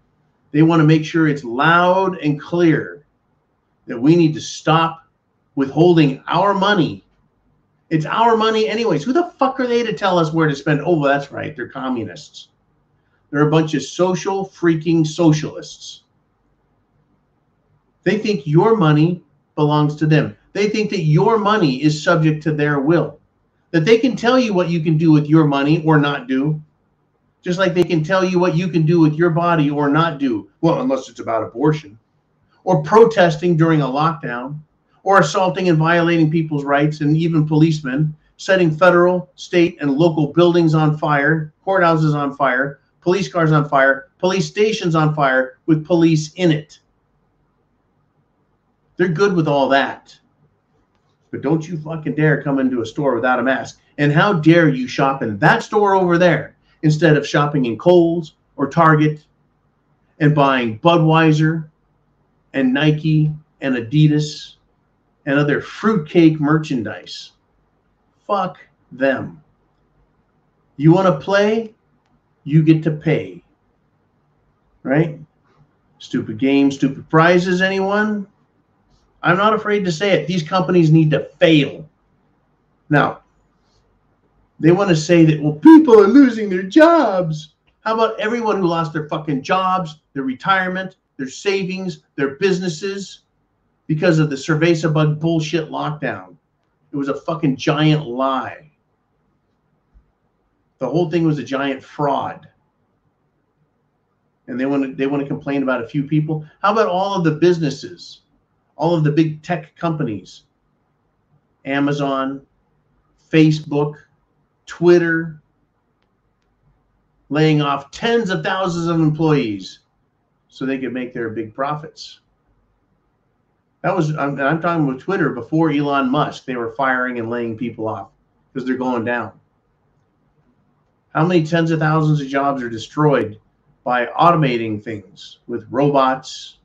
They want to make sure it's loud and clear that we need to stop withholding our money. It's our money anyways. Who the fuck are they to tell us where to spend? Oh, well, that's right. They're communists. They're a bunch of social freaking socialists. They think your money belongs to them. They think that your money is subject to their will. That they can tell you what you can do with your money or not do. Just like they can tell you what you can do with your body or not do. Well, unless it's about abortion. Or protesting during a lockdown. Or assaulting and violating people's rights, and even policemen, setting federal, state, and local buildings on fire, courthouses on fire, police cars on fire, police stations on fire with police in it. They're good with all that. But don't you fucking dare come into a store without a mask. And how dare you shop in that store over there instead of shopping in Kohl's or Target and buying Budweiser and Nike and Adidas and other fruitcake merchandise. Fuck them. You want to play? You get to pay. Right? Stupid games, stupid prizes, anyone? I'm not afraid to say it. These companies need to fail. Now, they want to say that, well, people are losing their jobs. How about everyone who lost their fucking jobs, their retirement, their savings, their businesses because of the cerveza bug bullshit lockdown? It was a fucking giant lie. The whole thing was a giant fraud. And they want to complain about a few people. How about all of the businesses? All of the big tech companies, Amazon, Facebook, Twitter, laying off tens of thousands of employees so they could make their big profits. That was, I'm talking with Twitter before Elon Musk. They were firing and laying people off because they're going down. How many tens of thousands of jobs are destroyed by automating things with robots?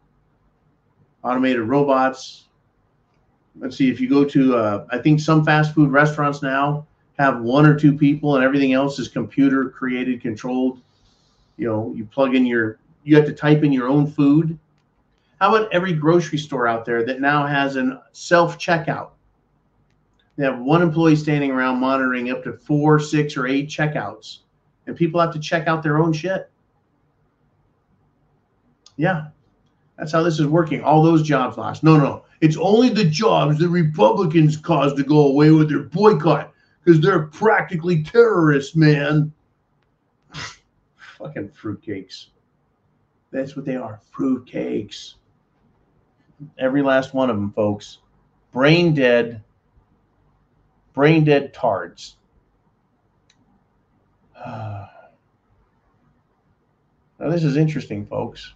Automated robots. Let's see, if you go to, I think some fast food restaurants now have 1 or 2 people and everything else is computer created, controlled. You know, you plug in you have to type in your own food. How about every grocery store out there that now has a self-checkout? They have 1 employee standing around monitoring up to 4, 6, or 8 checkouts. And people have to check out their own shit. Yeah. That's how this is working. All those jobs lost. No. It's only the jobs the Republicans caused to go away with their boycott because they're practically terrorists, man. Fucking fruitcakes. That's what they are. Fruitcakes. Every last one of them, folks. Brain dead tards. Now, this is interesting, folks.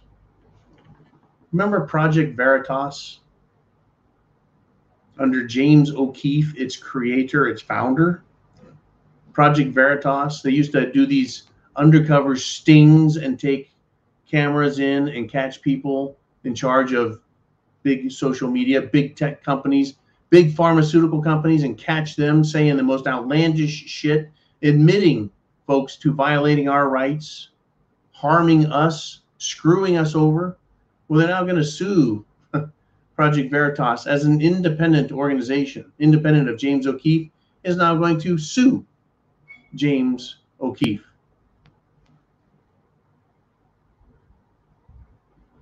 Remember Project Veritas? Under James O'Keefe, its creator, its founder. Project Veritas, they used to do these undercover stings and take cameras in and catch people in charge of big social media, big tech companies, big pharmaceutical companies, and catch them saying the most outlandish shit, admitting folks to violating our rights, harming us, screwing us over. Well, they're now going to sue Project Veritas as an independent organization. Independent of James O'Keefe is now going to sue James O'Keefe.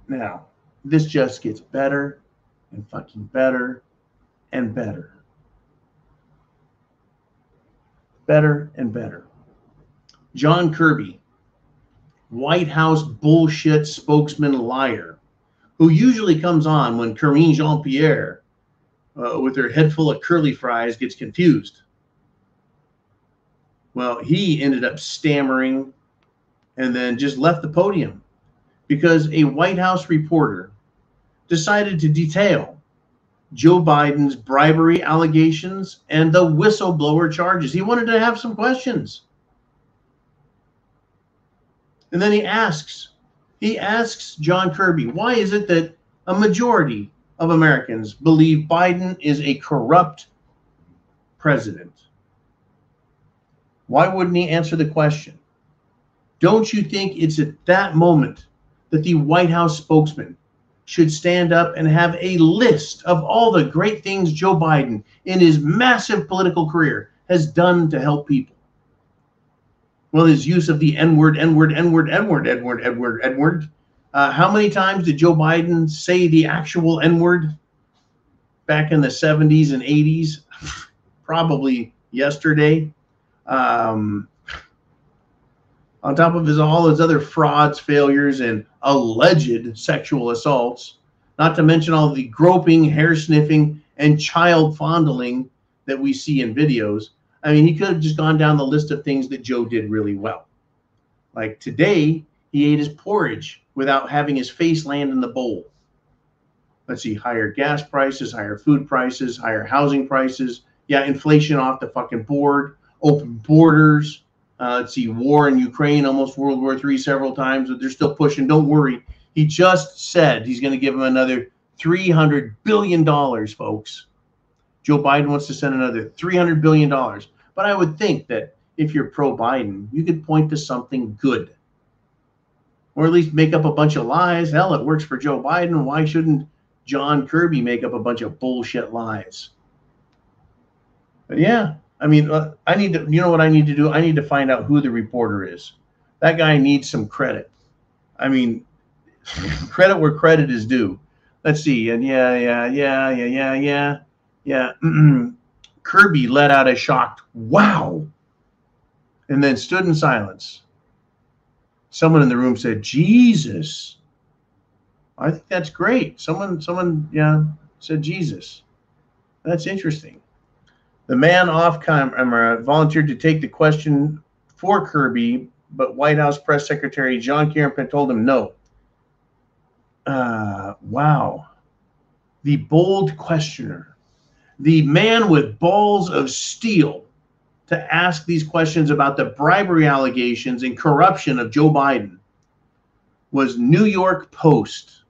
Now, this just gets better and fucking better and better. Better and better. John Kirby, White House bullshit spokesman liar, who usually comes on when Karine Jean-Pierre, with her head full of curly fries, gets confused. Well, he ended up stammering and then just left the podium because a White House reporter decided to detail Joe Biden's bribery allegations and the whistleblower charges. He wanted to have some questions. And then he asks He asks John Kirby, why is it that a majority of Americans believe Biden is a corrupt president? Why wouldn't he answer the question? Don't you think it's at that moment that the White House spokesman should stand up and have a list of all the great things Joe Biden in his massive political career has done to help people? Well, his use of the N-word. How many times did Joe Biden say the actual N-word back in the 70s and 80s? Probably yesterday. On top of all his other frauds, failures, and alleged sexual assaults, not to mention all the groping, hair sniffing, and child fondling that we see in videos. I mean, he could have just gone down the list of things that Joe did really well. Like today, he ate his porridge without having his face land in the bowl. Let's see, higher gas prices, higher food prices, higher housing prices. Yeah, inflation off the fucking board, open borders. Let's see, war in Ukraine, almost World War III several times, but they're still pushing. Don't worry. He just said he's going to give him another $300 billion, folks. Joe Biden wants to send another $300 billion. But I would think that if you're pro-Biden, you could point to something good. Or at least make up a bunch of lies. Hell, it works for Joe Biden. Why shouldn't John Kirby make up a bunch of bullshit lies? But yeah, I mean, I need to, you know what I need to do? I need to find out who the reporter is. That guy needs some credit. I mean, credit where credit is due. Let's see. And yeah. Kirby let out a shocked "wow" and then stood in silence. Someone in the room said, "Jesus." I think that's great. Someone said Jesus. That's interesting. The man off camera volunteered to take the question for Kirby, but White House Press Secretary John Kirby told him no. Wow. The bold questioner, the man with balls of steel to ask these questions about the bribery allegations and corruption of Joe Biden was New York Post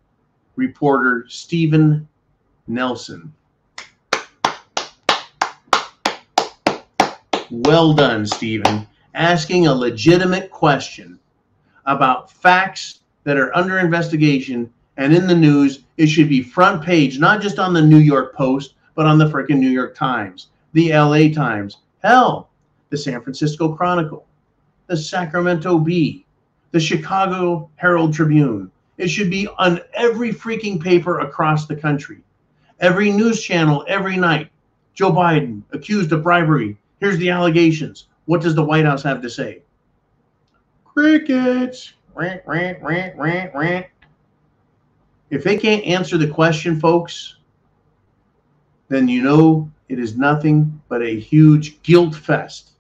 reporter Stephen Nelson. Well done, Stephen. Asking a legitimate question about facts that are under investigation and in the news. It should be front page, not just on the New York Post, but on the freaking New York Times, the LA Times, hell, the San Francisco Chronicle, the Sacramento Bee, the Chicago Herald Tribune. It should be on every freaking paper across the country. Every news channel, every night. Joe Biden accused of bribery. Here's the allegations. What does the White House have to say? Crickets. Rant, rant, rant, rant, rant. If they can't answer the question, folks, then you know it is nothing but a huge guilt fest.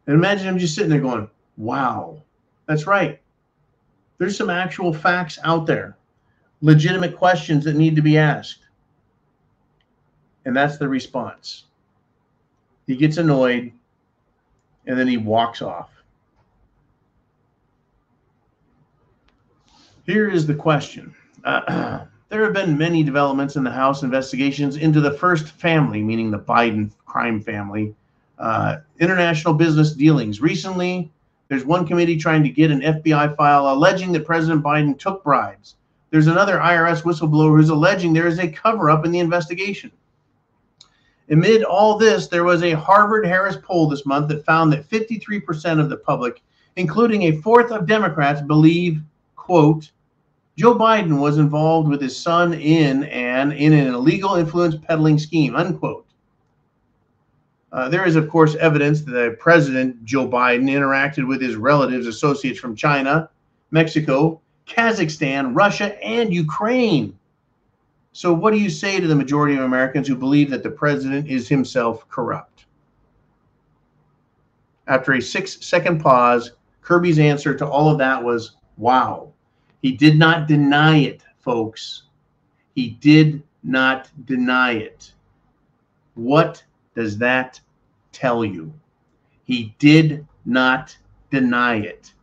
And imagine him just sitting there going, wow. That's right. There's some actual facts out there. Legitimate questions that need to be asked. And that's the response. He gets annoyed, and then he walks off. Here is the question. There have been many developments in the House investigations into the first family, meaning the Biden crime family, international business dealings. Recently, there's one committee trying to get an FBI file alleging that President Biden took bribes. There's another IRS whistleblower who's alleging there is a cover-up in the investigation. Amid all this, there was a Harvard-Harris poll this month that found that 53% of the public, including a fourth of Democrats, believe, quote, Joe Biden was involved with his son in an illegal influence peddling scheme, unquote. There is, of course, evidence that President Joe Biden interacted with his relatives, associates from China, Mexico, Kazakhstan, Russia, and Ukraine. So what do you say to the majority of Americans who believe that the president is himself corrupt? After a 6-second pause, Kirby's answer to all of that was, wow. He did not deny it, folks. He did not deny it. What does that tell you? He did not deny it.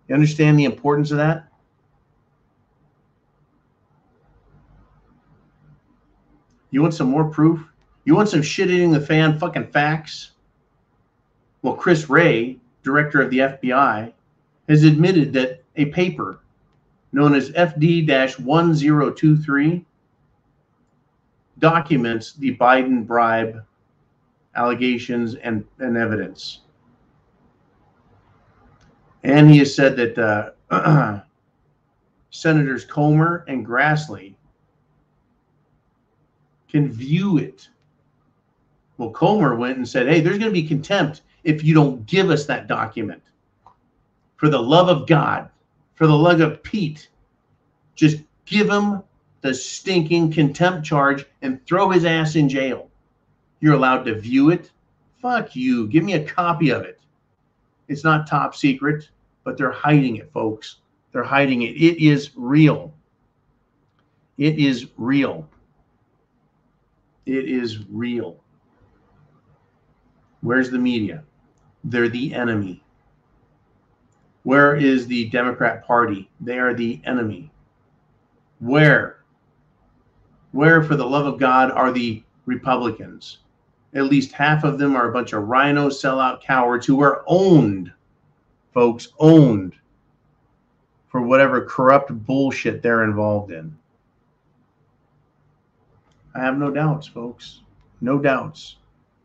You understand the importance of that? You want some more proof? You want some shit eating the fan fucking facts? Well, Chris Wray, director of the FBI, has admitted that a paper known as FD-1023 documents the Biden bribe allegations and evidence. And he has said that Senators Comer and Grassley can view it. Well, Comer went and said, hey, there's going to be contempt if you don't give us that document. For the love of God, for the love of Pete, just give him the stinking contempt charge and throw his ass in jail. You're allowed to view it? Fuck you. Give me a copy of it. It's not top secret, but they're hiding it, folks. They're hiding it. It is real. It is real. It is real. Where's the media? They're the enemy. Where is the Democrat Party? They are the enemy. Where, for the love of God, are the Republicans? At least half of them are a bunch of rhino sellout cowards who are owned, folks, owned for whatever corrupt bullshit they're involved in. I have no doubts, folks. No doubts.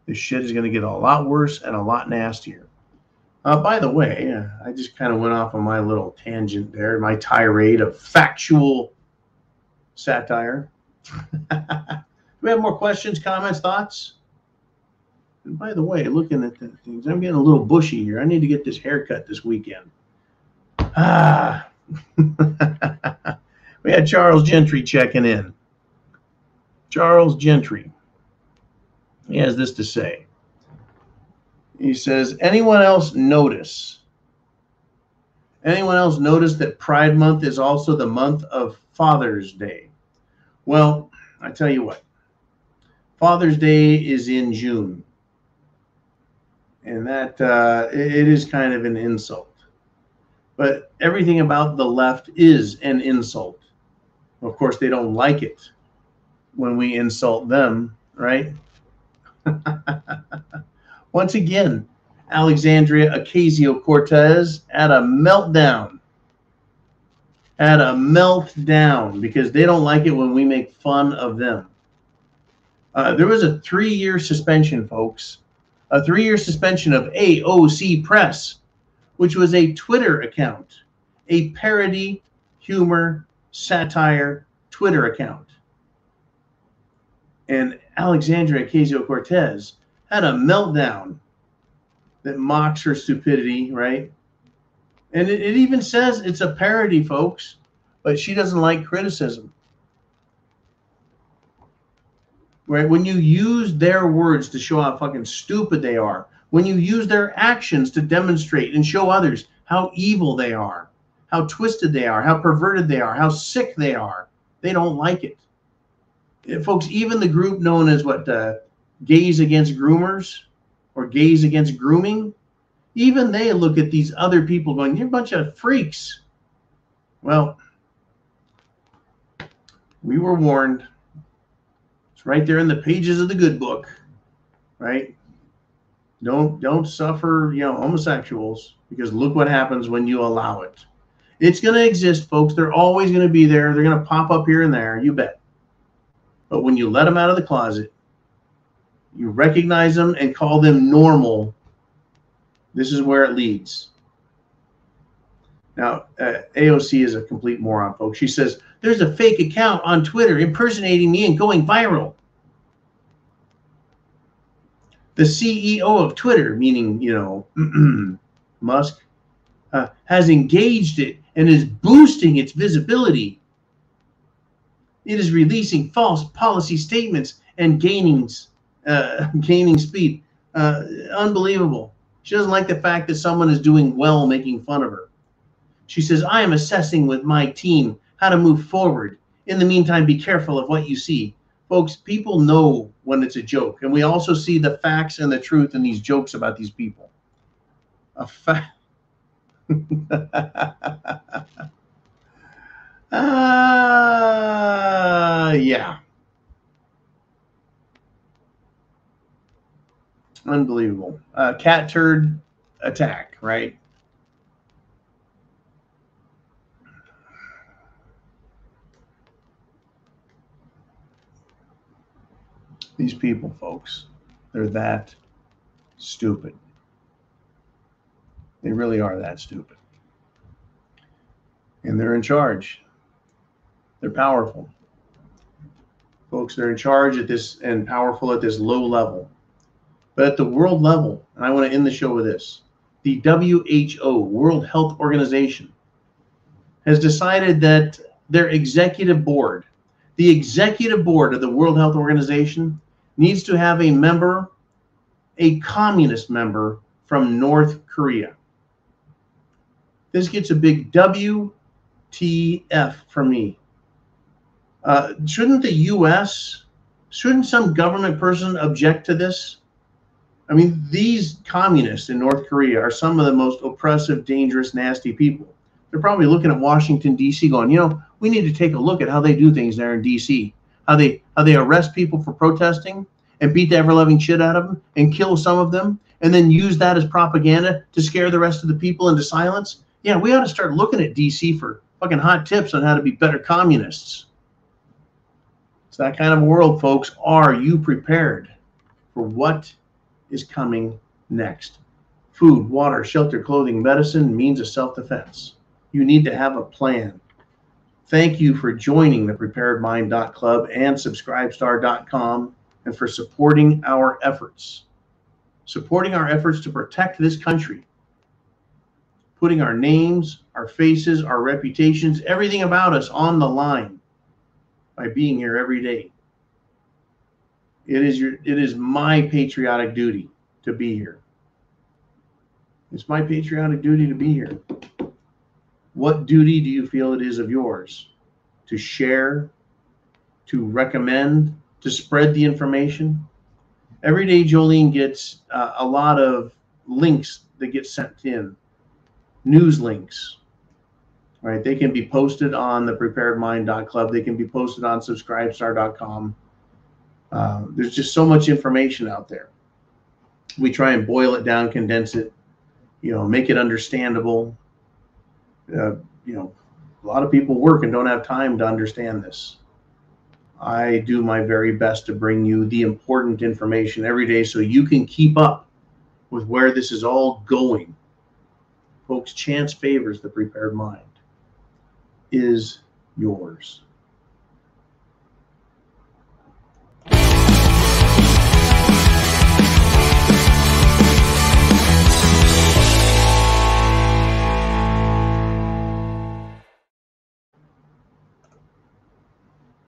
This shit is going to get a lot worse and a lot nastier. By the way, I just kind of went off on my little tangent there, my tirade of factual satire. Do we have more questions, comments, thoughts? And by the way, looking at the things, I'm getting a little bushy here. I need to get this haircut this weekend. We had Charles Gentry checking in. Charles Gentry. He has this to say. He says, anyone else notice that Pride Month is also the month of Father's Day? Well, I tell you what. Father's Day is in June. And that it is kind of an insult. But everything about the left is an insult. Of course, they don't like it when we insult them, right? Once again, Alexandria Ocasio-Cortez had a meltdown. Because they don't like it when we make fun of them. There was a 3-year suspension, folks. A 3-year suspension of AOC Press, which was a Twitter account, a parody, humor, satire Twitter account. And Alexandria Ocasio-Cortez had a meltdown that mocks her stupidity, right? And it even says it's a parody, folks, but she doesn't like criticism. Right? When you use their words to show how fucking stupid they are, when you use their actions to demonstrate and show others how evil they are, how twisted they are, how perverted they are, how sick they are, they don't like it. Folks, even the group known as Gays Against Groomers or Gays Against Grooming, even they look at these other people going, you're a bunch of freaks. Well, we were warned. It's right there in the pages of the good book, right? Don't suffer, homosexuals, because look what happens when you allow it. It's going to exist, folks. They're always going to be there. They're going to pop up here and there, you bet. But when you let them out of the closet, you recognize them and call them normal, this is where it leads. Now, AOC is a complete moron, folks. She says, there's a fake account on Twitter impersonating me and going viral. The CEO of Twitter, meaning, Musk, has engaged it and is boosting its visibility. It is releasing false policy statements and gaining speed. Unbelievable. She doesn't like the fact that someone is doing well making fun of her. She says, I am assessing with my team how to move forward. In the meantime, be careful of what you see. Folks, people know when it's a joke. And we also see the facts and the truth in these jokes about these people. Yeah. Unbelievable. Cat turd attack, right? These people, folks, they're that stupid. They really are that stupid. And they're in charge. They're powerful. Folks, they're in charge at this and powerful at this low level. But at the world level, and I want to end the show with this, the WHO, World Health Organization, has decided that their executive board, the executive board of the World Health Organization, needs to have a member, a communist member from North Korea. This gets a big WTF from me. Shouldn't the U.S., shouldn't some government person object to this? I mean, these communists in North Korea are some of the most oppressive, dangerous, nasty people. They're probably looking at Washington, D.C. going, you know, we need to take a look at how they do things there in D.C., how they arrest people for protesting and beat the ever-loving shit out of them and kill some of them and then use that as propaganda to scare the rest of the people into silence. Yeah, we ought to start looking at D.C. for fucking hot tips on how to be better communists. It's that kind of world, folks. Are you prepared for what is coming next? Food, water, shelter, clothing, medicine, means of self-defense. You need to have a plan. Thank you for joining the preparedmind.club and subscribestar.com and for supporting our efforts. Supporting our efforts to protect this country. Putting our names, our faces, our reputations, everything about us on the line by being here every day. It is my patriotic duty to be here. It's my patriotic duty to be here. What duty do you feel it is of yours? To share, to recommend, to spread the information? Every day Jolene gets a lot of links that get sent in, news links. Right? They can be posted on the preparedmind.club. They can be posted on subscribestar.com. There's just so much information out there. We try and boil it down, condense it, make it understandable. A lot of people work and don't have time to understand this. I do my very best to bring you the important information every day so you can keep up with where this is all going. Folks, chance favors the prepared mind. Is yours.